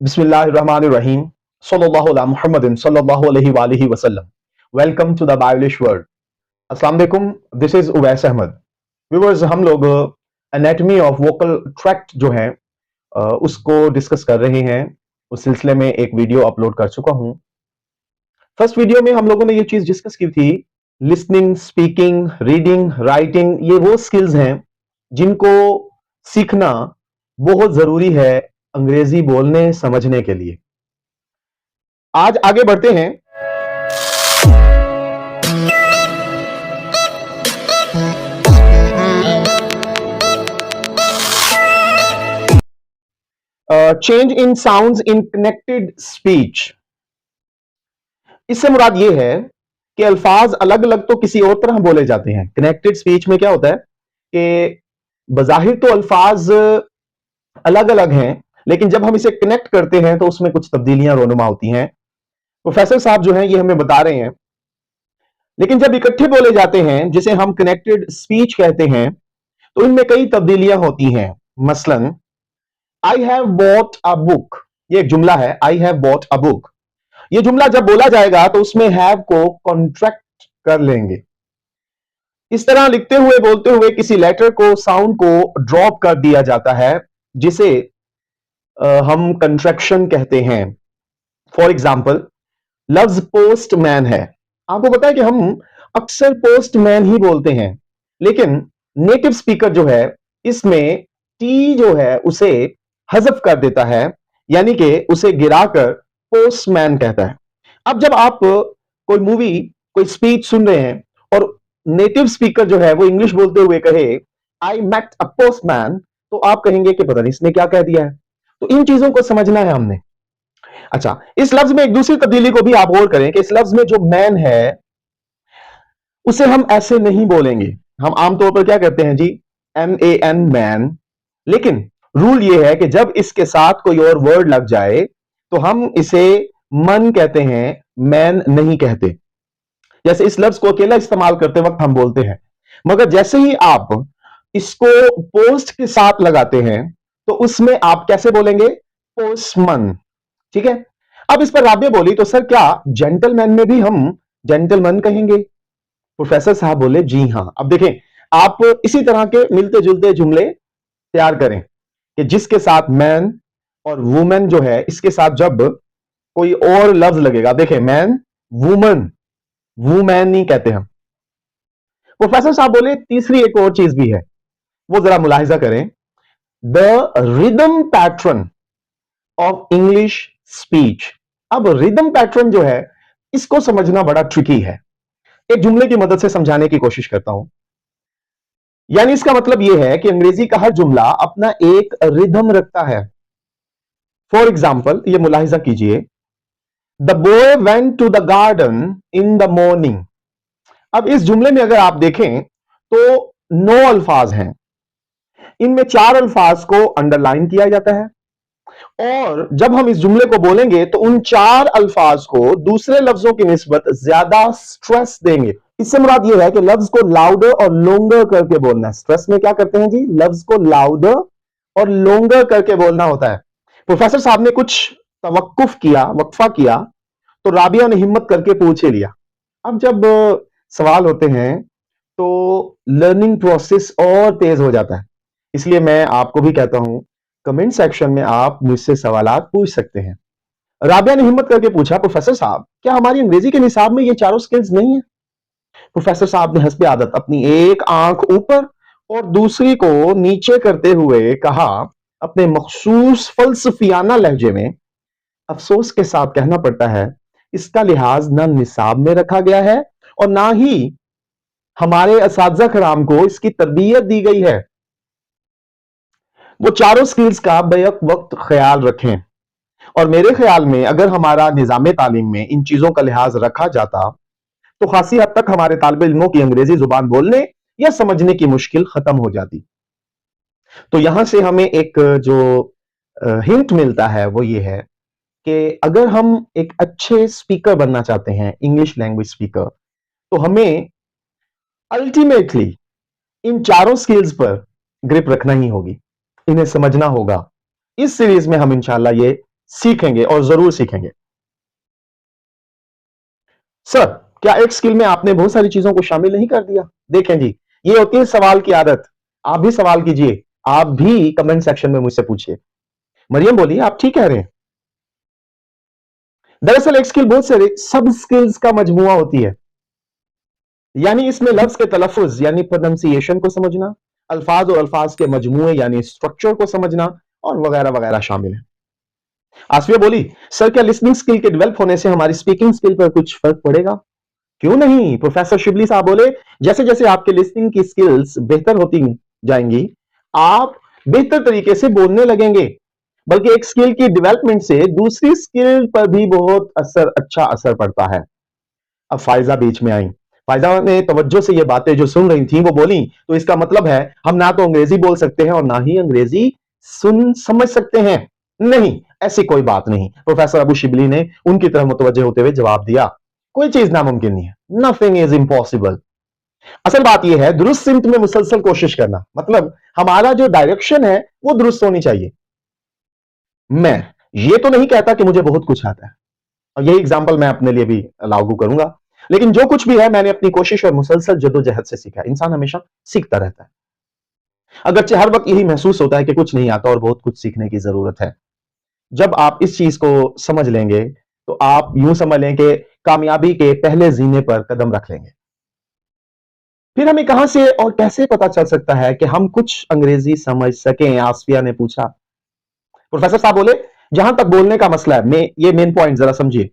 Bismillahirrahmanirrahim. Sallallahu ala Muhammadin sallallahu alaihi wa alihi wasallam. Welcome to the Biblish world. अस्सलाम वालेकुम. This is Uwais Ahmad. Viewers, हम लोग anatomy of vocal tract जो है उसको डिस्कस कर रहे हैं. उस सिलसिले में एक वीडियो अपलोड कर चुका हूं. फर्स्ट वीडियो में हम लोगों ने ये चीज डिस्कस की थी. लिसनिंग, स्पीकिंग, रीडिंग, राइटिंग, ये वो स्किल्स हैं जिनको सीखना बहुत जरूरी है अंग्रेजी बोलने समझने के लिए. आज आगे बढ़ते हैं. Change in sounds in connected speech. इससे मुराद ये है कि अल्फाज अलग अलग तो किसी और तरह बोले जाते हैं. कनेक्टेड स्पीच में क्या होता है कि बज़ाहिर तो अल्फाज अलग अलग हैं, लेकिन जब हम इसे कनेक्ट करते हैं तो उसमें कुछ तब्दीलियां रोनुमा होती हैं. प्रोफेसर साहब जो हैं ये हमें बता रहे हैं. लेकिन जब इकट्ठे बोले जाते हैं जिसे हम कनेक्टेड स्पीच कहते हैं तो इनमें कई तब्दीलियां होती हैं. मसलन I have bought a book, ये एक जुमला है. I have bought a book, ये जुमला जब बोला जाएगा तो उसमें हैव को कॉन्ट्रैक्ट कर लेंगे. इस तरह लिखते हुए बोलते हुए किसी लेटर को, साउंड को ड्रॉप कर दिया जाता है जिसे हम कंट्रैक्शन कहते हैं. फॉर एग्जाम्पल, लफ्ज पोस्टमैन है. आपको पता है कि हम अक्सर पोस्टमैन ही बोलते हैं, लेकिन नेटिव स्पीकर जो है इसमें टी जो है उसे हज़फ कर देता है, यानी कि उसे गिराकर पोस्टमैन कहता है. अब जब आप कोई मूवी, कोई स्पीच सुन रहे हैं और नेटिव स्पीकर जो है वो इंग्लिश बोलते हुए कहे आई मेट अ पोस्टमैन, तो आप कहेंगे कि पता नहीं इसने क्या कह दिया है. तो इन चीजों को समझना है हमने. अच्छा, इस लफ्ज में एक दूसरी तब्दीली को भी आप गौर करें कि इस लफ्ज में जो मैन है उसे हम ऐसे नहीं बोलेंगे. हम आमतौर पर क्या कहते हैं जी, MAN, मैन. लेकिन रूल ये है कि जब इसके साथ कोई और वर्ड लग जाए तो हम इसे मन कहते हैं, मैन नहीं कहते. जैसे इस लफ्ज को अकेला इस्तेमाल करते वक्त हम बोलते हैं, मगर जैसे ही आप इसको पोस्ट के साथ लगाते हैं तो उसमें आप कैसे बोलेंगे, पोस्टमन. ठीक है. अब इस पर राबिया बोली तो सर क्या जेंटलमैन में भी हम जेंटलमैन कहेंगे? प्रोफेसर साहब बोले जी हां. अब देखें, आप इसी तरह के मिलते जुलते जुमले तैयार करें कि जिसके साथ मैन और वुमेन जो है इसके साथ जब कोई और लफ्ज लगेगा, देखें मैन, वुमन, वुमैन नहीं कहते हम. प्रोफेसर साहब बोले तीसरी एक और चीज भी है, वो जरा मुलाहिजा करें. The rhythm pattern of English speech. अब रिदम पैटर्न जो है इसको समझना बड़ा ट्रिकी है. एक जुमले की मदद से समझाने की कोशिश करता हूं. यानी इसका मतलब यह है कि अंग्रेजी का हर जुमला अपना एक रिदम रखता है. फॉर एग्जाम्पल, ये मुलाहिजा कीजिए, the boy went to the garden in the morning. अब इस जुमले में अगर आप देखें तो 9 अल्फाज हैं. इनमें 4 अल्फाज को अंडरलाइन किया जाता है, और जब हम इस जुमले को बोलेंगे तो उन 4 अल्फाज को दूसरे लफ्जों की निस्बत ज्यादा स्ट्रेस देंगे. इससे मुराद यह है कि लफ्ज को लाउडर और लोंगर करके बोलना है. स्ट्रेस में क्या करते हैं जी, लफ्ज को लाउडर और लोंगर करके बोलना होता है. प्रोफेसर साहब ने कुछ तवक्कुफ किया, वक्फा किया, तो राबिया ने हिम्मत करके पूछ ही लिया. अब जब सवाल होते हैं तो लर्निंग प्रोसेस और तेज हो जाता है. इसलिए मैं आपको भी कहता हूं, कमेंट सेक्शन में आप मुझसे सवालात पूछ सकते हैं. राबिया ने हिम्मत करके पूछा, प्रोफेसर साहब क्या हमारी अंग्रेजी के निसाब में ये चारों स्किल्स नहीं है? प्रोफेसर साहब ने हस्बे आदत अपनी एक आंख ऊपर और दूसरी को नीचे करते हुए कहा, अपने मखसूस फलसफियाना लहजे में, अफसोस के साथ कहना पड़ता है इसका लिहाज ना निसाब में रखा गया है और ना ही हमारे असातिज़ा कराम को इसकी तरबियत दी गई है. वो चारों स्किल्स का बेवक्त वक्त ख्याल रखें. और मेरे ख्याल में अगर हमारा निज़ाम तालीम में इन चीजों का लिहाज रखा जाता तो खासी हद तक हमारे तालिब इल्मों की अंग्रेजी जुबान बोलने या समझने की मुश्किल खत्म हो जाती. तो यहां से हमें एक जो हिंट मिलता है वो ये है कि अगर हम एक अच्छे स्पीकर बनना चाहते हैं, इंग्लिश लैंग्वेज स्पीकर, तो हमें अल्टीमेटली इन चारों स्किल्स पर ग्रिप रखना ही होगी, इन्हें समझना होगा. इस सीरीज में हम इंशाल्लाह ये सीखेंगे और जरूर सीखेंगे। सर, क्या एक स्किल में आपने बहुत सारी चीजों को शामिल नहीं कर दिया? देखें जी, ये होती है सवाल की आदत। आप भी सवाल कीजिए, आप भी कमेंट सेक्शन में मुझसे पूछिए। मरियम बोली, आप ठीक कह रहे हैं। दरअसल एक स्किल बहुत सारे सब स्किल्स का मजमुआ होती है। यानी इसमें लफ्ज के तलफ़ुज़ यानी प्रोनंसिएशन को समझना, अल्फाज और अल्फाज के मजमूए यानी स्ट्रक्चर को समझना और वगैरह वगैरह शामिल है। आसफिया बोली, सर क्या लिसनिंग स्किल के डेवलप होने से हमारी स्पीकिंग स्किल पर कुछ फर्क पड़ेगा? क्यों नहीं? प्रोफेसर शिबली साहब बोले, जैसे जैसे आपके लिसनिंग की स्किल्स बेहतर होती जाएंगी, आप बेहतर तरीके से बोलने लगेंगे। बल्कि एक स्किल की डेवलपमेंट से दूसरी स्किल पर भी बहुत अच्छा असर पड़ता है। अब फायजा बीच में आई। फायजा ने तवज्जो से ये बातें जो सुन रही थी वो बोली, तो इसका मतलब है हम ना तो अंग्रेजी बोल सकते हैं और ना ही अंग्रेजी सुन समझ सकते हैं। नहीं, ऐसी कोई बात नहीं। प्रोफेसर अबू शिबली ने उनकी तरफ मुतवज्जे होते हुए जवाब दिया, कोई चीज नामुमकिन नहीं है। Nothing is impossible. असल बात यह है दुरुस्त सिमत में मुसलसल कोशिश करना, मतलब हमारा जो डायरेक्शन है वो दुरुस्त होनी चाहिए। मैं ये तो नहीं कहता कि मुझे बहुत कुछ आता है, और यही एग्जाम्पल मैं अपने लिए भी लागू करूंगा। लेकिन जो कुछ भी है मैंने अपनी कोशिश और मुसलसल जद्दोजहद से सीखा है। इंसान हमेशा सीखता रहता है, अगरचे हर वक्त यही महसूस होता है कि कुछ नहीं आता और बहुत कुछ सीखने की जरूरत है। जब आप इस चीज को समझ लेंगे तो आप यूं समझ लें कि कामयाबी के पहले जीने पर कदम रख लेंगे। फिर हमें कहां से और कैसे पता चल सकता है कि हम कुछ अंग्रेजी समझ सकें? आसफिया ने पूछा। प्रोफेसर साहब बोले, जहां तक बोलने का मसला है, ये मेन पॉइंट जरा समझिए,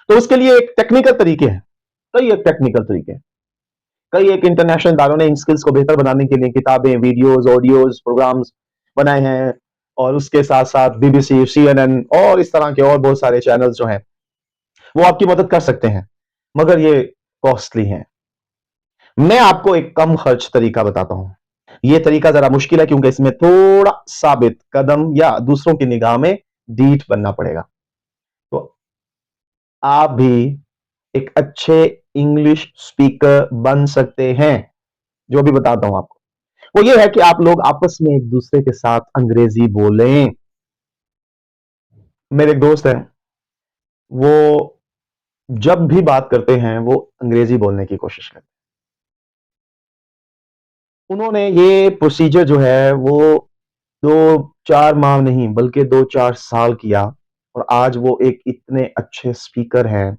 तो उसके लिए एक टेक्निकल तरीके हैं। कई एक टेक्निकल तरीके हैं। कई एक इंटरनेशनल इदारों ने इन स्किल्स को बेहतर बनाने के लिए किताबें, वीडियोस, ऑडियोज, प्रोग्राम्स बनाए हैं। और उसके साथ साथ बीबीसी, सीएनएन और इस तरह के और बहुत सारे चैनल्स जो हैं वो आपकी मदद कर सकते हैं, मगर ये कॉस्टली हैं। मैं आपको एक कम खर्च तरीका बताता हूं। यह तरीका जरा मुश्किल है क्योंकि इसमें थोड़ा साबित कदम या दूसरों की निगाह में डीठ बनना पड़ेगा। तो आप भी एक अच्छे इंग्लिश स्पीकर बन सकते हैं। जो भी बताता हूं आपको वो ये है कि आप लोग आपस में एक दूसरे के साथ अंग्रेजी बोलें। मेरे एक दोस्त हैं, वो जब भी बात करते हैं वो अंग्रेजी बोलने की कोशिश करते हैं। उन्होंने ये प्रोसीजर जो है वो 2-4 माह नहीं बल्कि 2-4 साल किया और आज वो एक इतने अच्छे स्पीकर हैं।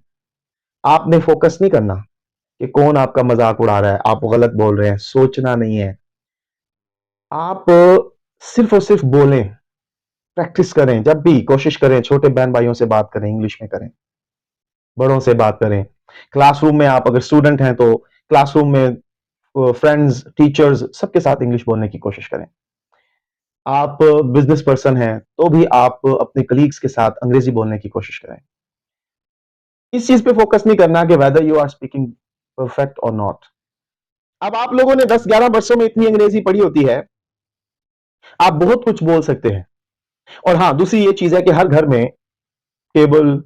आपने फोकस नहीं करना कि कौन आपका मजाक उड़ा रहा है, आप गलत बोल रहे हैं, सोचना नहीं है। आप सिर्फ और सिर्फ बोलें, प्रैक्टिस करें। जब भी कोशिश करें, छोटे बहन भाइयों से बात करें इंग्लिश में करें, बड़ों से बात करें। क्लासरूम में आप अगर स्टूडेंट हैं तो क्लासरूम में फ्रेंड्स, टीचर्स सबके साथ इंग्लिश बोलने की कोशिश करें। आप बिजनेस पर्सन हैं तो भी आप अपने कलीग्स के साथ अंग्रेजी बोलने की कोशिश करें। इस चीज पे फोकस नहीं करना कि whether you are speaking perfect or not. अब आप लोगों ने 10-11 वर्षों में इतनी अंग्रेजी पढ़ी होती है, आप बहुत कुछ बोल सकते हैं। और हाँ, दूसरी ये चीज है कि हर घर में केबल,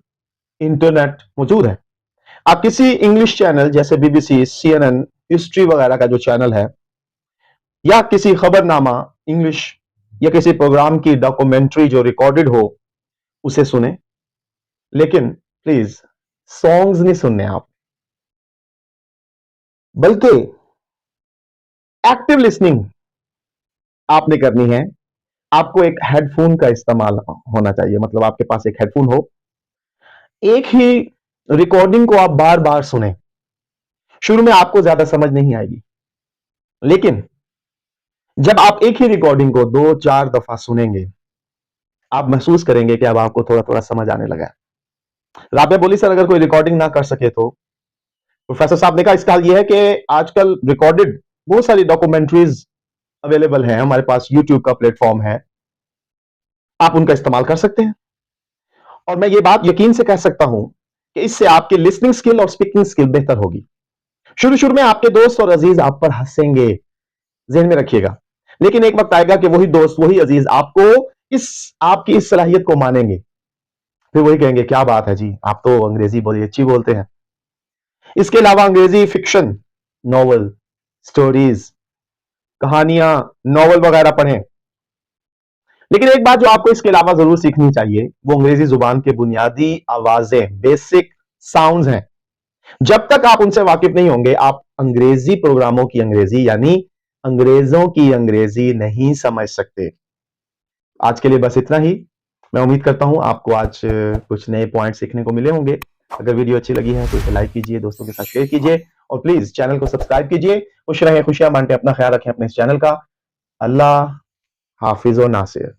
इंटरनेट मौजूद है। आप किसी इंग्लिश चैनल जैसे बीबीसी, सीएनएन, हिस्ट्री वगैरह का जो चैनल है, या किसी खबरनामा इंग्लिश या किसी प्रोग्राम की डॉक्यूमेंट्री जो रिकॉर्डेड हो उसे सुने। लेकिन प्लीज सॉन्ग्स नहीं सुनने आप, बल्कि एक्टिव लिसनिंग आपने करनी है। आपको एक हेडफोन का इस्तेमाल होना चाहिए, मतलब आपके पास एक हेडफोन हो, एक ही रिकॉर्डिंग को आप बार बार सुने। शुरू में आपको ज्यादा समझ नहीं आएगी, लेकिन जब आप एक ही रिकॉर्डिंग को 2-4 दफा सुनेंगे, आप महसूस करेंगे कि अब आपको थोड़ा थोड़ा समझ आने लगा है। राबिया बोली, सर अगर कोई रिकॉर्डिंग ना कर सके तो? प्रोफेसर साहब ने कहा, इसका हल यह है कि आजकल रिकॉर्डेड बहुत सारी डॉक्यूमेंट्रीज अवेलेबल हैं, हमारे पास यूट्यूब का प्लेटफॉर्म है, आप उनका इस्तेमाल कर सकते हैं। और मैं ये बात यकीन से कह सकता हूं कि इससे आपकी लिसनिंग स्किल और स्पीकिंग स्किल बेहतर होगी। शुरू शुरू में आपके दोस्त और अजीज आप पर हंसेंगे, जहन में रखिएगा। लेकिन एक वक्त आएगा कि वही दोस्त, वही अजीज आपको इस आपकी इस सलाहियत को मानेंगे। फिर वही कहेंगे, क्या बात है जी, आप तो अंग्रेजी बड़ी अच्छी बोलते हैं। इसके अलावा अंग्रेजी फिक्शन, नॉवल, स्टोरीज, कहानियां, नॉवल वगैरह पढ़ें। लेकिन एक बात जो आपको इसके अलावा जरूर सीखनी चाहिए, वो अंग्रेजी जुबान के बुनियादी आवाजें, बेसिक साउंड्स हैं। जब तक आप उनसे वाकिफ नहीं होंगे, आप अंग्रेजी प्रोग्रामों की अंग्रेजी यानी अंग्रेजों की अंग्रेजी नहीं समझ सकते। आज के लिए बस इतना ही। मैं उम्मीद करता हूं आपको आज कुछ नए पॉइंट सीखने को मिले होंगे। अगर वीडियो अच्छी लगी है तो इसे लाइक कीजिए, दोस्तों के साथ शेयर कीजिए और प्लीज चैनल को सब्सक्राइब कीजिए। खुश रहें, खुशियां बांटें, अपना ख्याल रखें अपने इस चैनल का। अल्लाह हाफिज व नासिर।